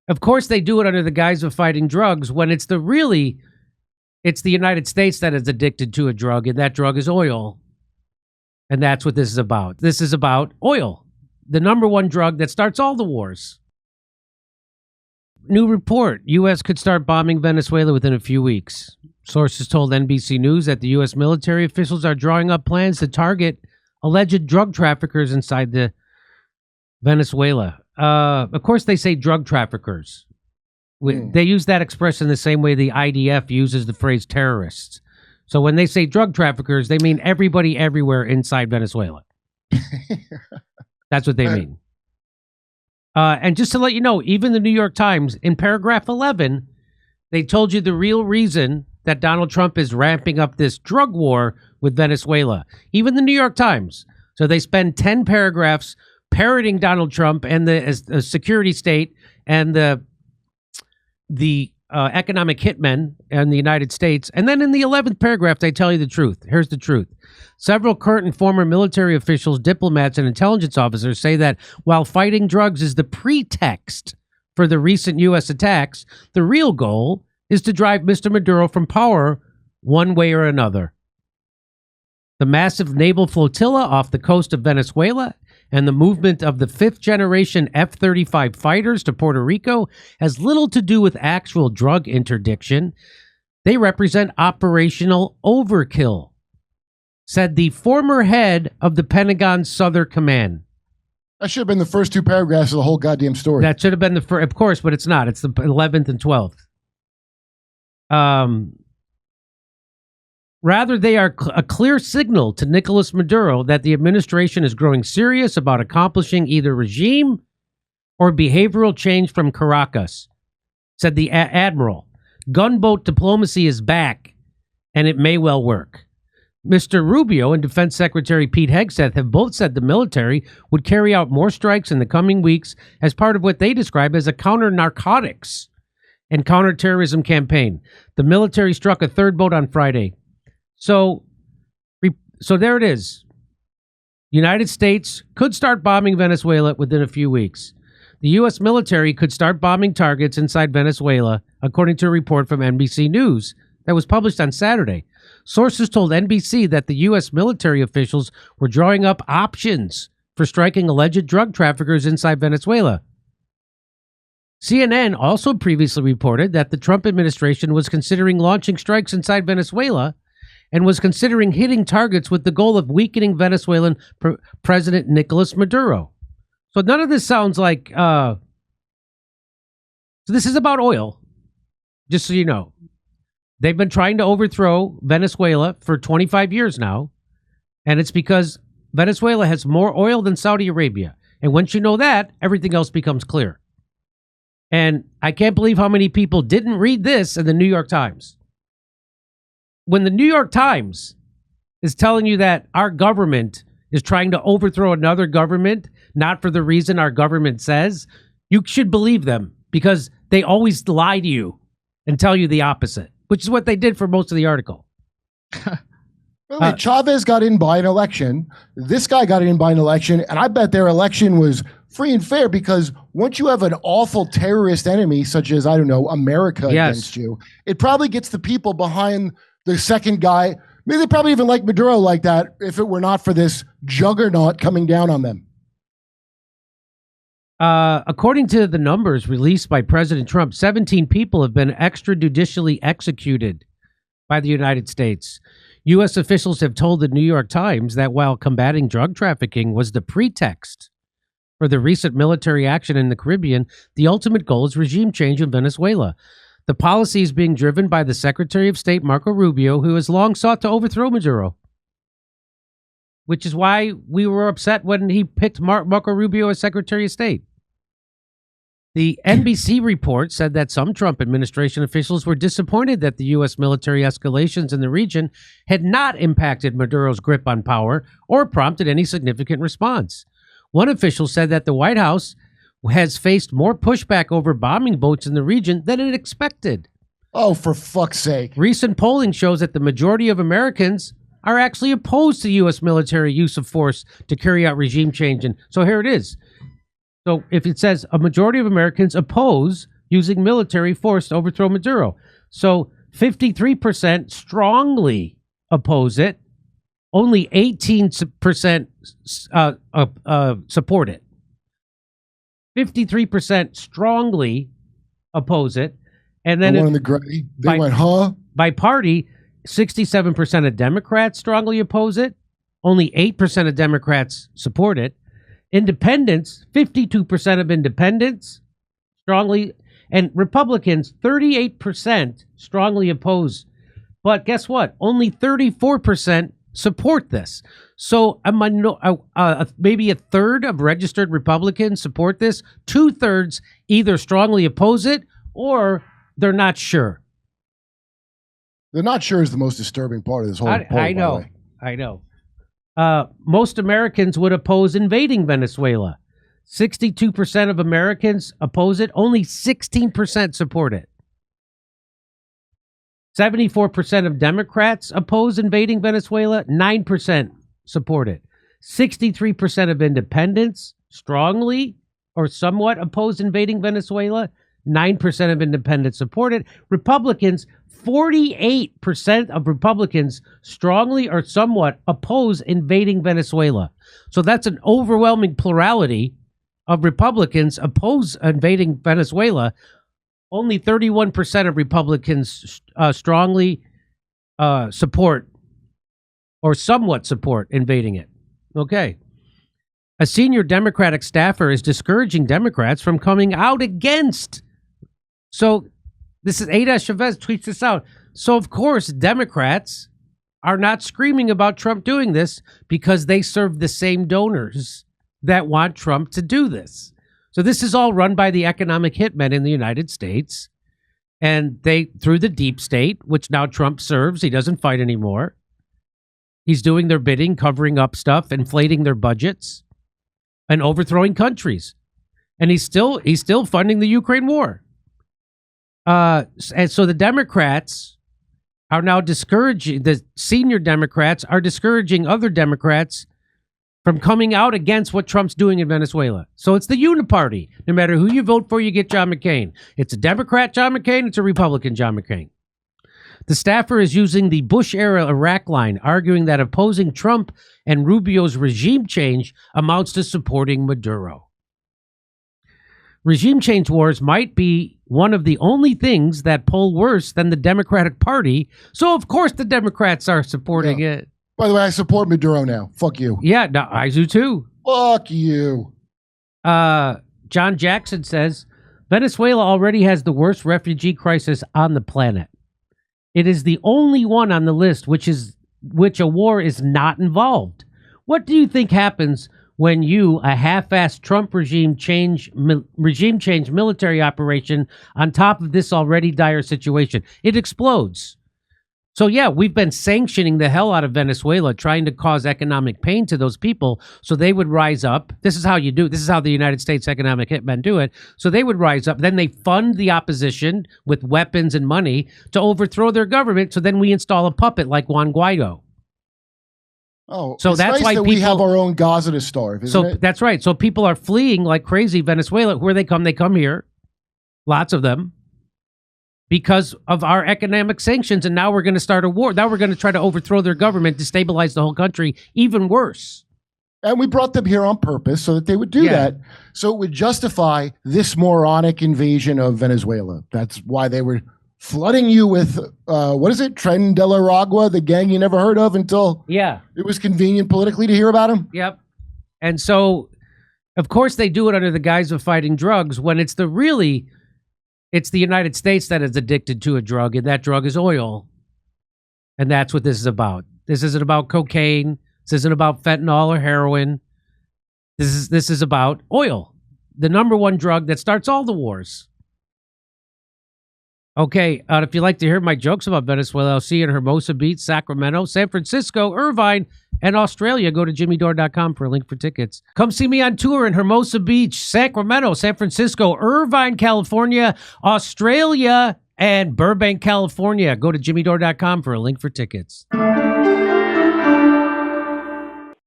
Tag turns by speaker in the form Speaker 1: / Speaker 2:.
Speaker 1: Of course, they do it under the guise of fighting drugs when it's the United States that is addicted to a drug, and that drug is oil. And that's what this is about. This is about oil, the number one drug that starts all the wars. New report, U.S. could start bombing Venezuela within a few weeks. Sources told NBC News that the U.S. military officials are drawing up plans to target alleged drug traffickers inside the Venezuela. Of course, they say drug traffickers. They use that expression the same way the IDF uses the phrase terrorists. So when they say drug traffickers, they mean everybody everywhere inside Venezuela. That's what they mean. And just to let you know, even the New York Times, in paragraph 11, they told you the real reason that Donald Trump is ramping up this drug war with Venezuela. Even the New York Times. So they spend 10 paragraphs parroting Donald Trump and the security state and the economic hitmen in the United States. And then in the 11th paragraph, they tell you the truth. Here's the truth. Several current and former military officials, diplomats, and intelligence officers say that while fighting drugs is the pretext for the recent U.S. attacks, the real goal is to drive Mr. Maduro from power one way or another. The massive naval flotilla off the coast of Venezuela and the movement of the fifth-generation F-35 fighters to Puerto Rico has little to do with actual drug interdiction. They represent operational overkill, said the former head of the Pentagon's Southern Command.
Speaker 2: That should have been the first two paragraphs of the whole goddamn story.
Speaker 1: That should have been the first, of course, but it's not. It's the 11th and 12th. Rather, they are a clear signal to Nicolás Maduro that the administration is growing serious about accomplishing either regime or behavioral change from Caracas, said the admiral. Gunboat diplomacy is back, and it may well work. Mr. Rubio and Defense Secretary Pete Hegseth have both said the military would carry out more strikes in the coming weeks as part of what they describe as a counter-narcotics and counter-terrorism campaign. The military struck a third boat on Friday. So there it is. United States could start bombing Venezuela within a few weeks. The U.S. military could start bombing targets inside Venezuela, according to a report from NBC News that was published on Saturday. Sources told NBC that the U.S. military officials were drawing up options for striking alleged drug traffickers inside Venezuela. CNN also previously reported that the Trump administration was considering launching strikes inside Venezuela and was considering hitting targets with the goal of weakening Venezuelan President Nicolás Maduro. So none of this sounds like... So this is about oil, just so you know. They've been trying to overthrow Venezuela for 25 years now, and it's because Venezuela has more oil than Saudi Arabia. And once you know that, everything else becomes clear. And I can't believe how many people didn't read this in the New York Times. When the New York Times is telling you that our government is trying to overthrow another government, not for the reason our government says, you should believe them because they always lie to you and tell you the opposite, which is what they did for most of the article.
Speaker 2: Well, Chavez got in by an election. This guy got in by an election, and I bet their election was free and fair because once you have an awful terrorist enemy, such as, I don't know, America against you, it probably gets the people behind the second guy. Maybe they probably even like Maduro like that if it were not for this juggernaut coming down on them.
Speaker 1: According to the numbers released by President Trump, 17 people have been extrajudicially executed by the United States. U.S. officials have told the New York Times that while combating drug trafficking was the pretext for the recent military action in the Caribbean, the ultimate goal is regime change in Venezuela. The policy is being driven by the Secretary of State, Marco Rubio, who has long sought to overthrow Maduro, which is why we were upset when he picked Marco Rubio as Secretary of State. The NBC report said that some Trump administration officials were disappointed that the U.S. military escalations in the region had not impacted Maduro's grip on power or prompted any significant response. One official said that the White House has faced more pushback over bombing boats in the region than it expected.
Speaker 2: Oh, for fuck's sake.
Speaker 1: Recent polling shows that the majority of Americans are actually opposed to U.S. military use of force to carry out regime change. And so here it is. So if it says a majority of Americans oppose using military force to overthrow Maduro. So 53% strongly oppose it. Only 18% support it. 53% strongly oppose it. And then
Speaker 2: one in the gray, they went, huh?
Speaker 1: By party, 67% of Democrats strongly oppose it. Only 8% of Democrats support it. Independents, 52% of independents strongly, and Republicans, 38% strongly oppose. But guess what? Only 34% support this. So maybe a third of registered Republicans support this. 2/3 either strongly oppose it or they're not sure.
Speaker 2: They're not sure is the most disturbing part of this whole poll.
Speaker 1: I know. Most Americans would oppose invading Venezuela. 62% of Americans oppose it. Only 16% support it. 74% of Democrats oppose invading Venezuela. 9% support it. 63% of independents strongly or somewhat oppose invading Venezuela. 9% of independents support it. Republicans, 48% of Republicans strongly or somewhat oppose invading Venezuela. So that's an overwhelming plurality of Republicans oppose invading Venezuela. Only 31% of Republicans strongly support or somewhat support invading it. Okay. A senior Democratic staffer is discouraging Democrats from coming out against. So this is Ada Chavez tweets this out. So, of course, Democrats are not screaming about Trump doing this because they serve the same donors that want Trump to do this. So this is all run by the economic hitmen in the United States. And they, through the deep state, which now Trump serves, he doesn't fight anymore. He's doing their bidding, covering up stuff, inflating their budgets, and overthrowing countries. And he's still funding the Ukraine war. And so the Democrats are now discouraging, the senior Democrats are discouraging other Democrats from coming out against what Trump's doing in Venezuela. So it's the uniparty. No matter who you vote for, you get John McCain. It's a Democrat John McCain, it's a Republican John McCain. The staffer is using the Bush-era Iraq line, arguing that opposing Trump and Rubio's regime change amounts to supporting Maduro. Regime change wars might be one of the only things that poll worse than the Democratic Party. So, of course, the Democrats are supporting it.
Speaker 2: By the way, I support Maduro now. Fuck you.
Speaker 1: Yeah, no, I do too.
Speaker 2: Fuck you.
Speaker 1: John Jackson says, Venezuela already has the worst refugee crisis on the planet. It is the only one on the list which a war is not involved. What do you think happens when you, a half-assed Trump regime change military operation on top of this already dire situation? It explodes. So yeah, we've been sanctioning the hell out of Venezuela, trying to cause economic pain to those people so they would rise up. This is how you do it. This is how the United States economic hitmen do it. So they would rise up. Then they fund the opposition with weapons and money to overthrow their government. So then we install a puppet like Juan Guaido.
Speaker 2: Oh,
Speaker 1: so that's
Speaker 2: nice
Speaker 1: why
Speaker 2: that
Speaker 1: we
Speaker 2: have our own Gaza to starve, isn't it?
Speaker 1: That's right. So people are fleeing like crazy Venezuela. Where they come here. Lots of them. Because of our economic sanctions, and now we're going to start a war. Now we're going to try to overthrow their government, destabilize the whole country, even worse.
Speaker 2: And we brought them here on purpose so that they would do that. So it would justify this moronic invasion of Venezuela. That's why they were flooding you with, what is it? Tren de la Ragua, the gang you never heard of until it was convenient politically to hear about them.
Speaker 1: Yep. And so, of course, they do it under the guise of fighting drugs when it's the United States that is addicted to a drug, and that drug is oil. And that's what this is about. This isn't about cocaine. This isn't about fentanyl or heroin. This is about oil, the number one drug that starts all the wars. Okay, if you'd like to hear my jokes about Venezuela, I'll see you in Hermosa Beach, Sacramento, San Francisco, Irvine, and Australia. Go to jimmydore.com for a link for tickets. Come see me on tour in Hermosa Beach, Sacramento, San Francisco, Irvine, California, Australia, and Burbank, California. Go to jimmydore.com for a link for tickets.